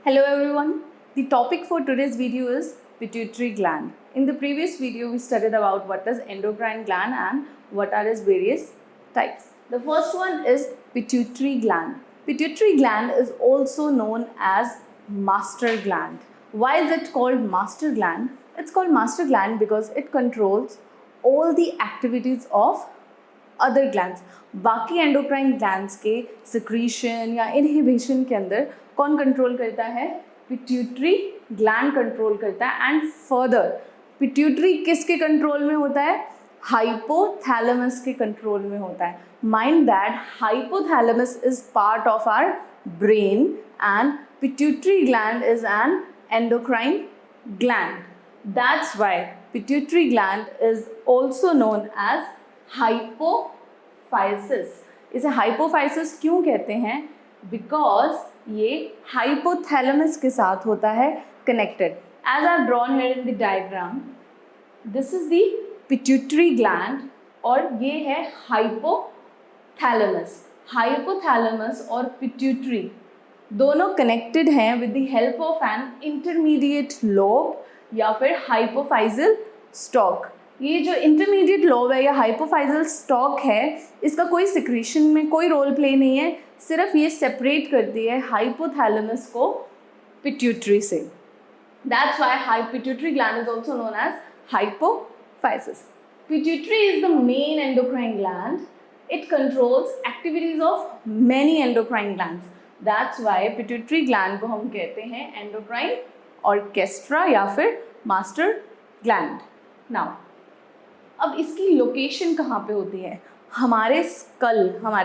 Hello everyone. The topic for today's video is pituitary gland. In the previous video we studied about what is endocrine gland and what are its various types. The first one is pituitary gland. Pituitary gland is also known as master gland. Why is it called master gland? It's called master gland because it controls all the activities of other glands. बाकी endocrine glands के secretion या inhibition के अंदर कौन control करता है? Pituitary gland control करता है. एंड फर्दर पिट्यूटरी किसके कंट्रोल में होता है? हाइपोथैलेमस के कंट्रोल में होता है. Mind that hypothalamus is part of our brain and pituitary gland is an endocrine gland. That's why pituitary gland is also known as hypophysis. इसे हाइपोफाइसिस क्यों कहते हैं? बिकॉज ये हाइपोथैलेमस के साथ होता है connected. As I drawn here in the diagram, this is the pituitary gland और ये है हाइपोथैलेमस. हाइपोथैलेमस और पिट्यूटरी दोनों कनेक्टेड हैं with the help of an intermediate lobe या फिर हाइपोफाइजल स्टॉक. ये जो इंटरमीडिएट लोब है या हाइपोफाइजल स्टॉक है, इसका कोई सिक्रीशन में कोई रोल प्ले नहीं है. सिर्फ ये सेपरेट करती है हाइपोथैलेमस को पिट्यूटरी से. That's why pituitary gland is also known as hypophysis. Pituitary is the main endocrine gland. It controls activities of many endocrine glands. That's why pituitary gland को हम कहते हैं एंडोक्राइन ऑर्केस्ट्रा या फिर मास्टर ग्लैंड. नाउ अब इसकी location कहाँ पे होती है? हमारे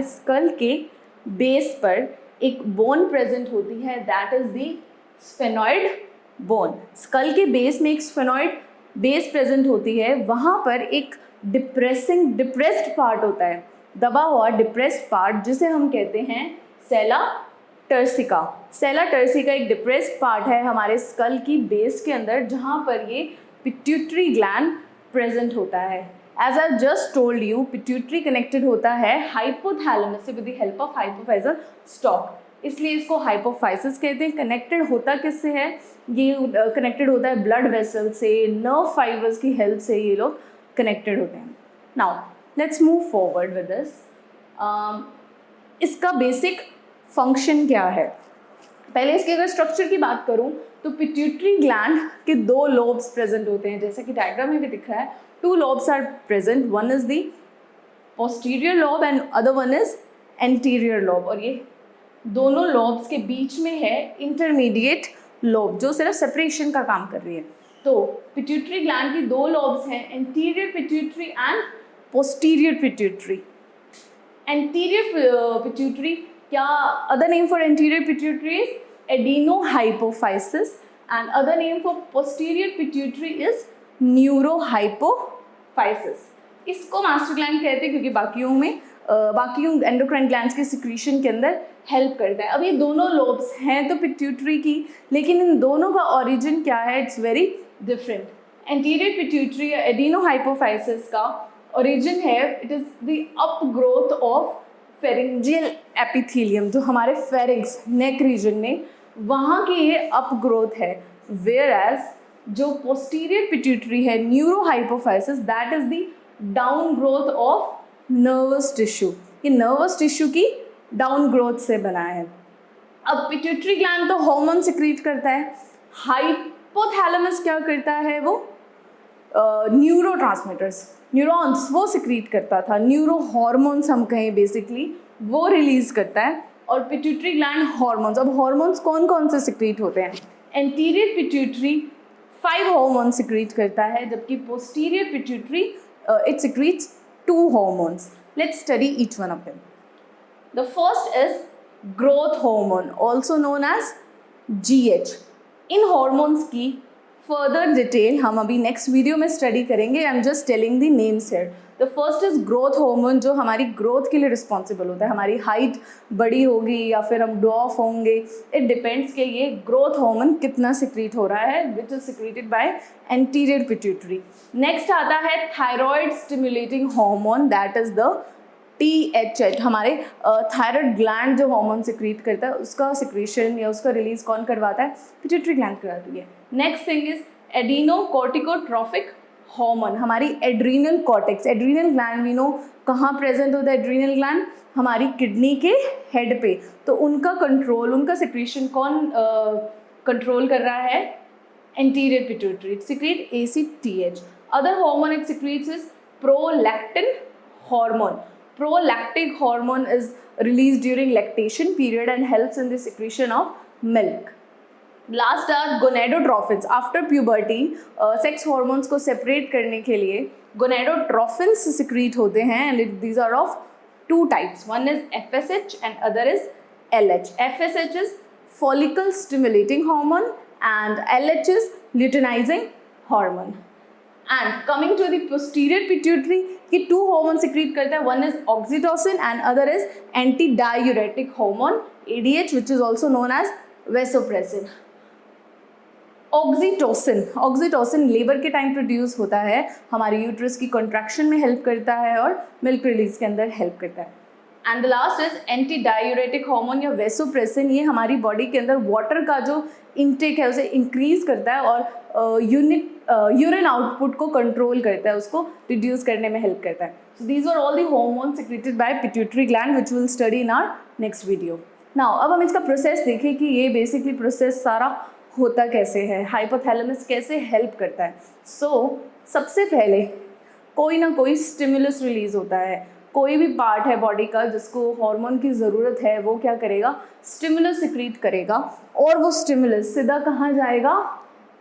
स्कल के बेस पर एक बोन प्रेजेंट होती है, that is the sphenoid bone. Skull के बेस में एक स्फेनॉइड बेस प्रेजेंट होती है. वहाँ पर एक डिप्रेस्ड पार्ट होता है, दबा हुआ डिप्रेस्ड पार्ट, जिसे हम कहते हैं सेला टर्सिका. सेला टर्सिका एक डिप्रेस्ड पार्ट है हमारे स्कल की बेस के अंदर, जहाँ पर ये पिट्यूटरी ग्लैंड प्रेजेंट होता है. As I just told you, pituitary connected होता है हाइपोथैलेमस से with the help of hypophyseal stalk, इसलिए इसको हाइपोफाइसिस कहते हैं. कनेक्टेड होता किससे है? ये कनेक्टेड होता है ब्लड वेसल से, नर्व फाइबर्स की हेल्प से ये लोग कनेक्टेड होते हैं. Now let's move forward with this. इसका बेसिक फंक्शन क्या है? पहले इसके अगर स्ट्रक्चर की बात करूं तो पिट्यूटरी ग्लैंड के दो लोब्स प्रेजेंट होते हैं, जैसा कि डायग्राम में भी दिख रहा है. Two lobes are present, one is the posterior lobe and other one is anterior lobe. और ये दोनों लोब्स के बीच में है इंटरमीडिएट लोब, जो सिर्फ सेपरेशन का काम कर रही है. तो पिट्यूटरी ग्लैंड की दो लोब्स हैं, anterior pituitary and posterior pituitary. Anterior pituitary, क्या other name for anterior pituitary is adenohypophysis and other name for posterior pituitary is neurohypophysis. इसको मास्टर ग्लैंड कहते हैं क्योंकि बाकियों एंडोक्राइन ग्लैंड्स के सिक्रीशन के अंदर हेल्प करता है. अब ये दोनों लोब्स हैं तो पिट्यूटरी की, लेकिन इन दोनों का ओरिजिन क्या है? It's very different. Anterior pituitary या एडिनोहाइपोफाइसिस का ओरिजिन है, it is the upgrowth of pharyngeal epithelium, जो हमारे फेरिंग्स नेक रीजन में, वहाँ की ये अपग्रोथ है. वेयर एज जो पोस्टीरियर पिट्यूटरी है, neurohypophysis, that is the down growth of nervous tissue. ये नर्वस टिश्यू की डाउन ग्रोथ से बना है. अब पिट्यूटरी ग्लैंड तो हार्मोन सिक्रीट करता है, हाइपोथैलेमस क्या करता है? वो न्यूरो ट्रांसमीटर्स, न्यूरॉन्स वो सिक्रीट करता था, न्यूरो हार्मोन्स हम कहें बेसिकली, वो रिलीज करता है. और पिट्यूटरी ग्लैंड हार्मोन्स, अब हार्मोन्स कौन कौन से सिक्रीट होते हैं? एंटीरियर पिट्यूटरी 5 हार्मोन सिक्रीट करता है, जबकि posterior pituitary it secretes 2 hormones. Let's study each one of them. The first is growth hormone, also known as GH. इन हार्मोन्स की फर्दर डिटेल हम अभी नेक्स्ट वीडियो में स्टडी करेंगे. I am just telling the names here. The first is growth hormone, जो हमारी growth के लिए रिस्पॉन्सिबल होता है. हमारी हाइट बड़ी होगी या फिर हम डॉफ होंगे, इट डिपेंड्स कि ये ग्रोथ हार्मोन कितना सिक्रीट हो रहा है, which is secreted by anterior pituitary. Next आता है thyroid stimulating hormone, that is the THH हमारे थायराइड ग्लैंड जो हार्मोन सिक्रीट करता है उसका सिक्रीशन या उसका रिलीज कौन करवाता है? पिट्यूटरी ग्लैंड करवाती है। Next thing is adrenocorticotropic hormone, हमारी adrenal cortex, adrenal gland we know कहाँ प्रेजेंट होता है एड्रीनल ग्लैंड? हमारी किडनी के हेड पे। तो उनका कंट्रोल, उनका सिक्रीशन कौन कंट्रोल कर रहा है? Anterior pituitary. It secretes ACTH. Other hormone it secretes is prolactin hormone. Prolactic hormone is released during lactation period and helps in the secretion of milk. Last are gonadotrophins. After puberty, sex hormones को separate करने के लिए gonadotrophins secrete होते हैं and these are of two types. One is FSH and other is LH. FSH is follicle stimulating hormone and LH is luteinizing hormone. And coming to the posterior pituitary, कि two hormone secrete करता है, one is oxytocin and other is antidiuretic hormone ADH, which is also known as vasopressin. Oxytocin labour के time produce होता है, हमारे uterus की contraction में help करता है और मिल्क रिलीज के अंदर हेल्प करता है। And the last is anti diuretic hormone या वेसोप्रेसिन, ये हमारी बॉडी के अंदर वाटर का जो इनटेक है उसे इंक्रीज करता है और यूरिन आउटपुट को कंट्रोल करता है, उसको रिड्यूस करने में हेल्प करता है। So these are all the hormone secreted by pituitary gland which will study in our next video. Now अब हम इसका प्रोसेस देखें कि ये बेसिकली प्रोसेस सारा होता कैसे है, हाइपोथैलेमस कैसे हेल्प करता है। सबसे पहले कोई ना कोई स्टिमुलस रिलीज होता है, कोई भी पार्ट है बॉडी का जिसको हार्मोन की ज़रूरत है वो क्या करेगा? स्टिमुलस सिक्रीट करेगा और वो स्टिमुलस सीधा कहाँ जाएगा?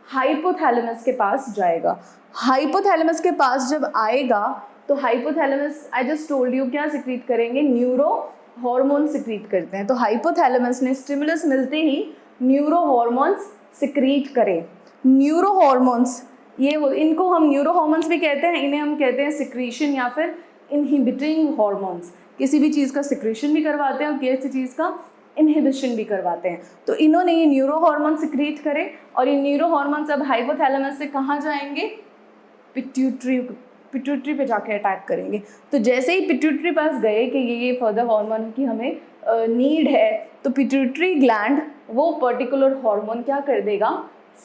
हाइपोथैलेमस के पास जाएगा। हाइपोथैलेमस के पास जब आएगा तो hypothalamus, I just told you, क्या सिक्रीट करेंगे? न्यूरो हार्मोन सिक्रीट करते हैं। तो हाइपोथैलेमस ने स्टिमुलस मिलते ही न्यूरो हार्मोन्स सिक्रीट करें। न्यूरो हार्मोन्स, ये इनको हम न्यूरो हार्मोन्स भी कहते हैं, इन्हें हम कहते हैं सिक्रीशन या फिर इनहिबिटिंग हार्मोन्स। किसी भी चीज़ का सिक्रीशन भी करवाते हैं और किसी चीज़ का इनहिबिशन भी करवाते हैं। तो इन्होंने ये न्यूरो हार्मोन सिक्रीट करे और ये न्यूरो हार्मोन्स अब हाइपोथैलेमस से कहाँ जाएंगे? पिट्यूटरी पे जाके अटैक करेंगे। तो जैसे ही पिट्यूटरी पास गए कि ये फर्दर हार्मोन की हमें नीड है, तो पिट्यूटरी ग्लैंड वो पर्टिकुलर हार्मोन क्या कर देगा?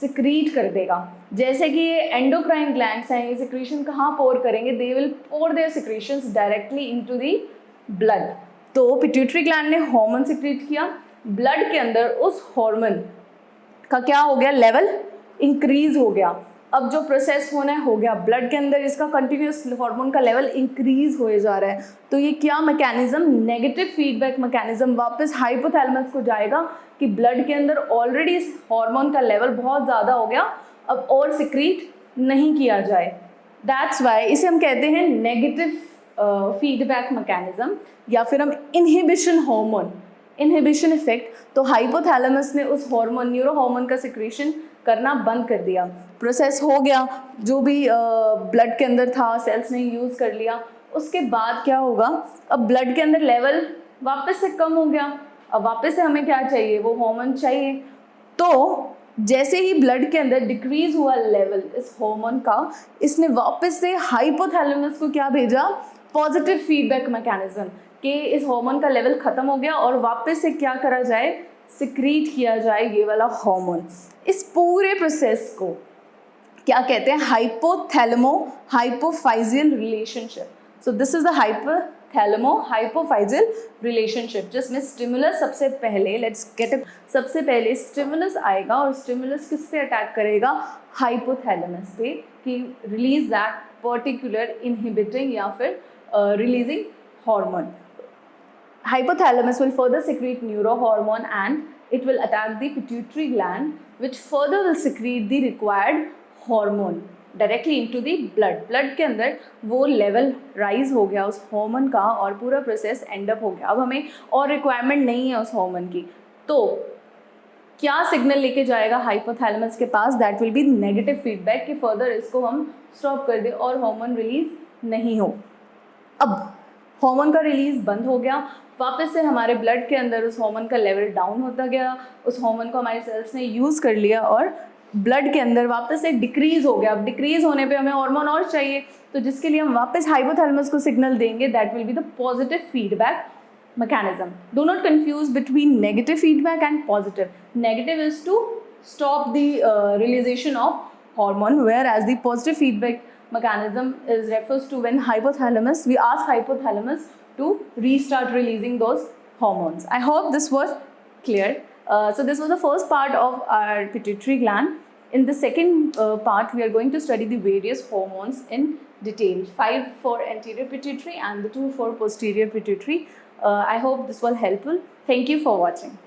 सिक्रीट कर देगा। जैसे कि ये एंडोक्राइन ग्लैंड्स हैं, ये सिक्रीशन कहाँ पोर करेंगे? They will pour their secretions directly into the blood. तो पिट्यूटरी ग्लैंड ने हार्मोन सिक्रीट किया, ब्लड के अंदर उस हार्मोन का क्या हो गया? लेवल इंक्रीज हो गया। अब जो प्रोसेस होना है हो गया, ब्लड के अंदर इसका कंटिन्यूस हार्मोन का लेवल इंक्रीज हो जा रहा है। तो ये क्या मैकेनिज्म? नेगेटिव फीडबैक मैकेनिज्म वापस हाइपोथैलेमस को जाएगा कि ब्लड के अंदर ऑलरेडी इस हार्मोन का लेवल बहुत ज़्यादा हो गया, अब और सिक्रीट नहीं किया जाए। दैट्स वाई इसे हम कहते हैं नेगेटिव फीडबैक मैकेनिज्म या फिर हम इनहिबिशन हार्मोन, इनहिबिशन इफेक्ट। तो हाइपोथैलेमस ने उस हार्मोन, न्यूरो हार्मोन का सिक्रीशन करना बंद कर दिया। प्रोसेस हो गया, जो भी ब्लड के अंदर था सेल्स ने यूज़ कर लिया। उसके बाद क्या होगा? अब ब्लड के अंदर लेवल वापस से कम हो गया, अब वापस से हमें क्या चाहिए? वो हार्मोन चाहिए। तो जैसे ही ब्लड के अंदर डिक्रीज हुआ लेवल इस हार्मोन का, इसने वापस से हाइपोथैलेमस को क्या भेजा? पॉजिटिव फीडबैक मैकेनिज्म कि इस हार्मोन का लेवल ख़त्म हो गया और वापस से क्या करा जाए? सिक्रीट किया जाए ये वाला हार्मोन। इस पूरे प्रोसेस को क्या कहते हैं? Hypothalamo hypophyseal relationship. So this is the hypothalamo hypophyseal relationship, जिसमें स्टिमुलस सबसे पहले, लेट्स गेट इट, सबसे पहले स्टिमुलस आएगा और स्टिमुलस किस पे अटैक करेगा? हाइपोथैलेमस पे, कि रिलीज दैट पर्टिकुलर इनहिबिटिंग या फिर releasing hormone. Hypothalamus will further secrete neurohormone and it will attack the pituitary gland, which further will secrete the required hormone directly into the blood. Blood के अंदर वो level rise हो गया उस hormone का और पूरा प्रोसेस एंड अप हो गया। अब हमें और रिक्वायरमेंट नहीं है उस हार्मोन की, तो क्या सिग्नल लेके जाएगा हाइपोथैलेमस के पास? That will be negative feedback कि फर्दर इसको हम स्टॉप कर दें और हार्मोन रिलीज नहीं हो। अब हार्मोन का रिलीज बंद हो गया, वापस से हमारे ब्लड के अंदर उस हार्मोन का लेवल डाउन होता गया, उस हार्मोन को हमारे सेल्स ने यूज़ कर लिया और ब्लड के अंदर वापस से डिक्रीज हो गया, अब डिक्रीज होने पे हमें हार्मोन और चाहिए, तो जिसके लिए हम वापस हाइपोथैलेमस को सिग्नल देंगे, that will be the positive feedback mechanism. Do not confuse between negative feedback and positive. Negative is to stop the realization of hormone, whereas the positive feedback mechanism is refers to when hypothalamus, we ask hypothalamus to restart releasing those hormones. I hope this was clear. So this was the first part of our pituitary gland. In the second part, we are going to study the various hormones in detail. 5 for anterior pituitary and the 2 for posterior pituitary. I hope this was helpful. Thank you for watching.